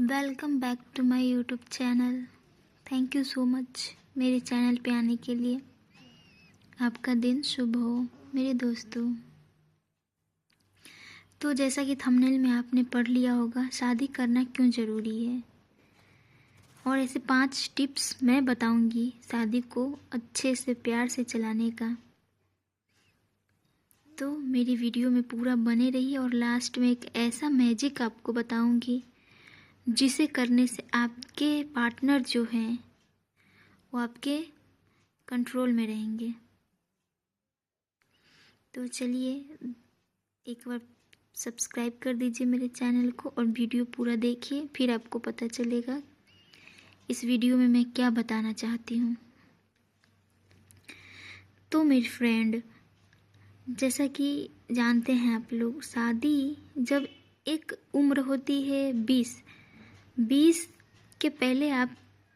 Welcome back to my YouTube channel. Thank you so much मेरे channel पे आने के लिए। आपका दिन शुभ हो मेरे दोस्तों। तो जैसा कि थंबनेल में आपने पढ़ लिया होगा, शादी करना क्यों ज़रूरी है, और ऐसे 5 टिप्स मैं बताऊंगी शादी को अच्छे से प्यार से चलाने का। तो मेरी वीडियो में पूरा बने रहिए और लास्ट में एक ऐसा मैजिक आपको बताऊंगी जिसे करने से आपके पार्टनर जो हैं वो आपके कंट्रोल में रहेंगे। तो चलिए एक बार सब्सक्राइब कर दीजिए मेरे चैनल को और वीडियो पूरा देखिए, फिर आपको पता चलेगा इस वीडियो में मैं क्या बताना चाहती हूँ। तो मेरी फ्रेंड, जैसा कि जानते हैं आप लोग, शादी जब एक उम्र होती है 20 के पहले आप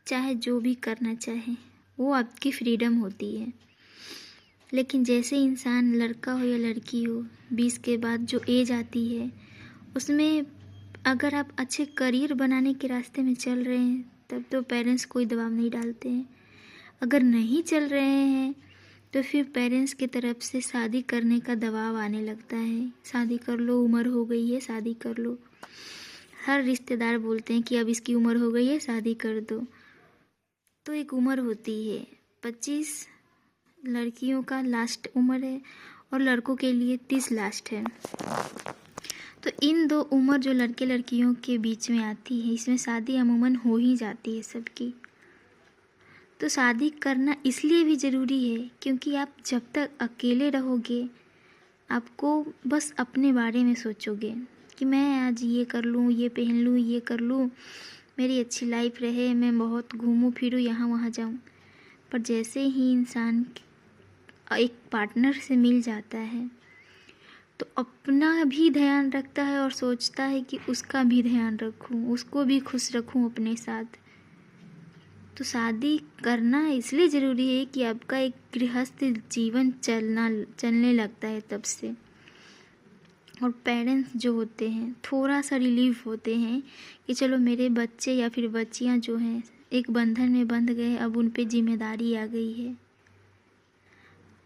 चाहे जो भी करना चाहें वो आपकी फ्रीडम होती है। लेकिन जैसे इंसान, लड़का हो या लड़की हो, 20 के बाद जो एज आती है उसमें अगर आप अच्छे करियर बनाने के रास्ते में चल रहे हैं तब तो पेरेंट्स कोई दबाव नहीं डालते हैं। अगर नहीं चल रहे हैं तो फिर पेरेंट्स की तरफ से शादी करने का दबाव आने लगता है। शादी कर लो, उम्र हो गई है, शादी कर लो। हर रिश्तेदार बोलते हैं कि अब इसकी उम्र हो गई है, शादी कर दो। तो एक उम्र होती है 25, लड़कियों का लास्ट उम्र है और लड़कों के लिए 30 लास्ट है। तो इन 2 उम्र जो लड़के लड़कियों के बीच में आती है, इसमें शादी अमूमन हो ही जाती है सबकी। तो शादी करना इसलिए भी ज़रूरी है क्योंकि आप जब तक अकेले रहोगे आपको बस अपने बारे में सोचोगे कि मैं आज ये कर लूँ, ये पहन लूँ, ये कर लूँ, मेरी अच्छी लाइफ रहे, मैं बहुत घूमूं फिरूं, यहाँ वहाँ जाऊँ। पर जैसे ही इंसान एक पार्टनर से मिल जाता है तो अपना भी ध्यान रखता है और सोचता है कि उसका भी ध्यान रखूं, उसको भी खुश रखूं अपने साथ। तो शादी करना इसलिए ज़रूरी है कि आपका एक गृहस्थ जीवन चलने लगता है तब से। और पेरेंट्स जो होते हैं थोड़ा सा रिलीफ होते हैं कि चलो मेरे बच्चे या फिर बच्चियां जो हैं एक बंधन में बंध गए, अब उन पे जिम्मेदारी आ गई है।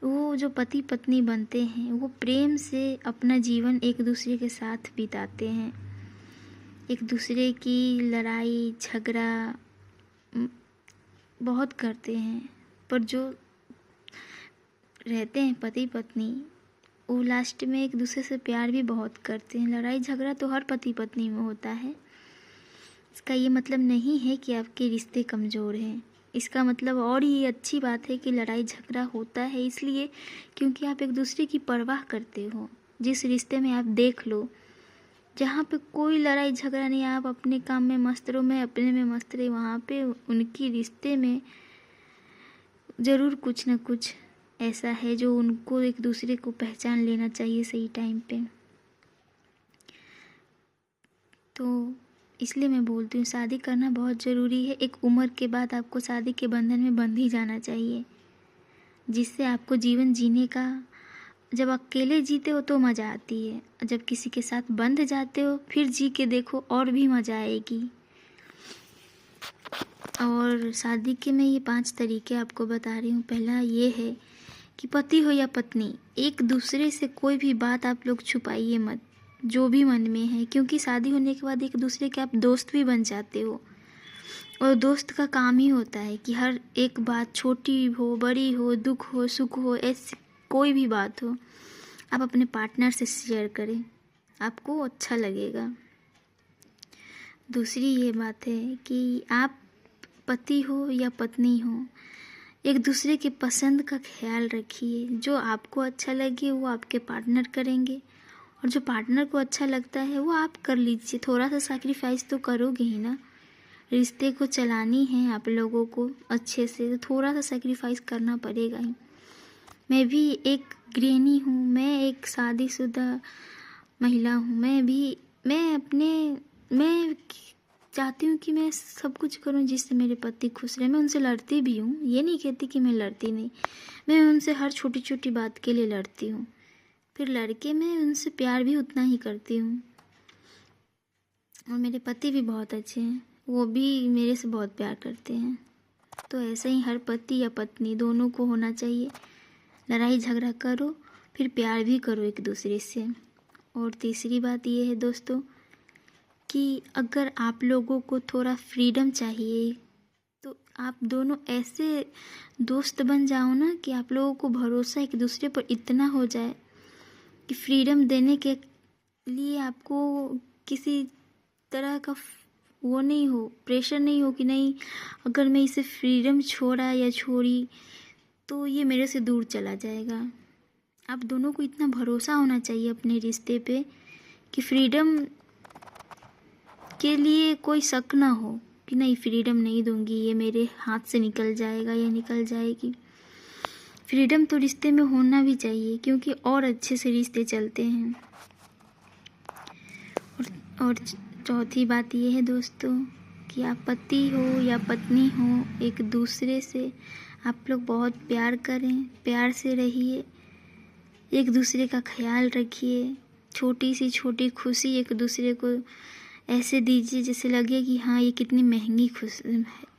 वो जो पति पत्नी बनते हैं वो प्रेम से अपना जीवन एक दूसरे के साथ बिताते हैं, एक दूसरे की लड़ाई झगड़ा बहुत करते हैं। पर जो रहते हैं पति पत्नी वो लास्ट में एक दूसरे से प्यार भी बहुत करते हैं। लड़ाई झगड़ा तो हर पति पत्नी में होता है। इसका ये मतलब नहीं है कि आपके रिश्ते कमज़ोर हैं। इसका मतलब और ये अच्छी बात है कि लड़ाई झगड़ा होता है इसलिए क्योंकि आप एक दूसरे की परवाह करते हो। जिस रिश्ते में आप देख लो जहाँ पे कोई लड़ाई झगड़ा नहीं, आप अपने काम में मस्त रहो, मैं अपने में मस्त रही, वहाँ पे उनकी रिश्ते में ज़रूर कुछ ना कुछ ऐसा है जो उनको एक दूसरे को पहचान लेना चाहिए सही टाइम पे। तो इसलिए मैं बोलती हूँ शादी करना बहुत ज़रूरी है। एक उम्र के बाद आपको शादी के बंधन में बंध ही जाना चाहिए, जिससे आपको जीवन जीने का, जब अकेले जीते हो तो मज़ा आती है, जब किसी के साथ बंध जाते हो फिर जी के देखो और भी मज़ा आएगी। और शादी के मैं ये 5 तरीके आपको बता रही हूँ। पहला ये है कि पति हो या पत्नी, एक दूसरे से कोई भी बात आप लोग छुपाइए मत, जो भी मन में है, क्योंकि शादी होने के बाद एक दूसरे के आप दोस्त भी बन जाते हो। और दोस्त का काम ही होता है कि हर एक बात, छोटी हो बड़ी हो, दुख हो सुख हो, ऐसी कोई भी बात हो आप अपने पार्टनर से शेयर करें, आपको अच्छा लगेगा। दूसरी ये बात है कि आप पति हो या पत्नी हो, एक दूसरे के पसंद का ख्याल रखिए। जो आपको अच्छा लगे वो आपके पार्टनर करेंगे और जो पार्टनर को अच्छा लगता है वो आप कर लीजिए। थोड़ा सा सैक्रिफाइस तो करोगे ही ना, रिश्ते को चलानी है आप लोगों को अच्छे से, तो थोड़ा सा सैक्रिफाइस करना पड़ेगा ही। मैं भी एक गृहिणी हूँ, मैं एक शादीशुदा महिला हूँ। मैं चाहती हूँ कि मैं सब कुछ करूँ जिससे मेरे पति खुश रहे। मैं उनसे लड़ती भी हूँ, ये नहीं कहती कि मैं लड़ती नहीं, मैं उनसे हर छोटी छोटी बात के लिए लड़ती हूँ। फिर लड़के मैं उनसे प्यार भी उतना ही करती हूँ। और मेरे पति भी बहुत अच्छे हैं, वो भी मेरे से बहुत प्यार करते हैं। तो ऐसे ही हर पति या पत्नी दोनों को होना चाहिए। लड़ाई झगड़ा करो, फिर प्यार भी करो एक दूसरे से। और तीसरी बात ये है दोस्तों कि अगर आप लोगों को थोड़ा फ्रीडम चाहिए तो आप दोनों ऐसे दोस्त बन जाओ ना कि आप लोगों को भरोसा एक दूसरे पर इतना हो जाए कि फ्रीडम देने के लिए आपको किसी तरह का वो नहीं हो, प्रेशर नहीं हो कि नहीं अगर मैं इसे फ्रीडम छोड़ा या छोड़ी तो ये मेरे से दूर चला जाएगा। आप दोनों को इतना भरोसा होना चाहिए अपने रिश्ते पे कि फ्रीडम के लिए कोई शक ना हो कि नहीं फ्रीडम नहीं दूंगी, ये मेरे हाथ से निकल जाएगा या निकल जाएगी। फ्रीडम तो रिश्ते में होना भी चाहिए क्योंकि और अच्छे से रिश्ते चलते हैं। और चौथी बात ये है दोस्तों कि आप पति हो या पत्नी हो, एक दूसरे से आप लोग बहुत प्यार करें, प्यार से रहिए, एक दूसरे का ख्याल रखिए। छोटी सी छोटी खुशी एक दूसरे को ऐसे दीजिए जैसे लगे कि हाँ ये कितनी महंगी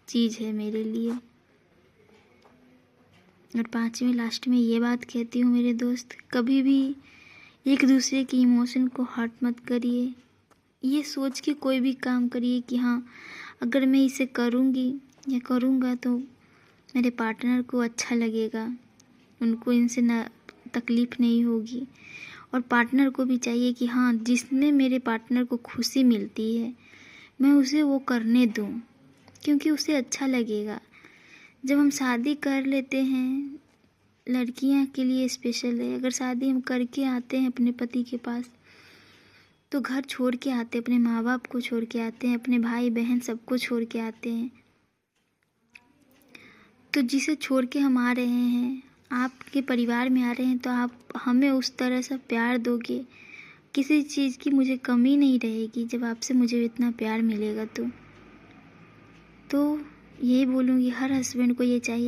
चीज़ है मेरे लिए। और पांचवी लास्ट में ये बात कहती हूँ मेरे दोस्त, कभी भी एक दूसरे की इमोशन को हर्ट मत करिए। ये सोच के कोई भी काम करिए कि हाँ अगर मैं इसे करूँगी या करूँगा तो मेरे पार्टनर को अच्छा लगेगा, उनको इनसे ना तकलीफ़ नहीं होगी। और पार्टनर को भी चाहिए कि हाँ जिसमें मेरे पार्टनर को खुशी मिलती है मैं उसे वो करने दूँ, क्योंकि उसे अच्छा लगेगा। जब हम शादी कर लेते हैं, लड़कियां के लिए स्पेशल है, अगर शादी हम करके आते हैं अपने पति के पास तो घर छोड़ के आते हैं, अपने माँ बाप को छोड़ के आते हैं, अपने भाई बहन सबको छोड़ के आते हैं। तो जिसे छोड़ के हम आ रहे हैं, आपके परिवार में आ रहे हैं, तो आप हमें उस तरह से प्यार दोगे, किसी चीज़ की मुझे कमी नहीं रहेगी जब आपसे मुझे इतना प्यार मिलेगा। तो यही बोलूँगी, हर हस्बैंड को ये चाहिए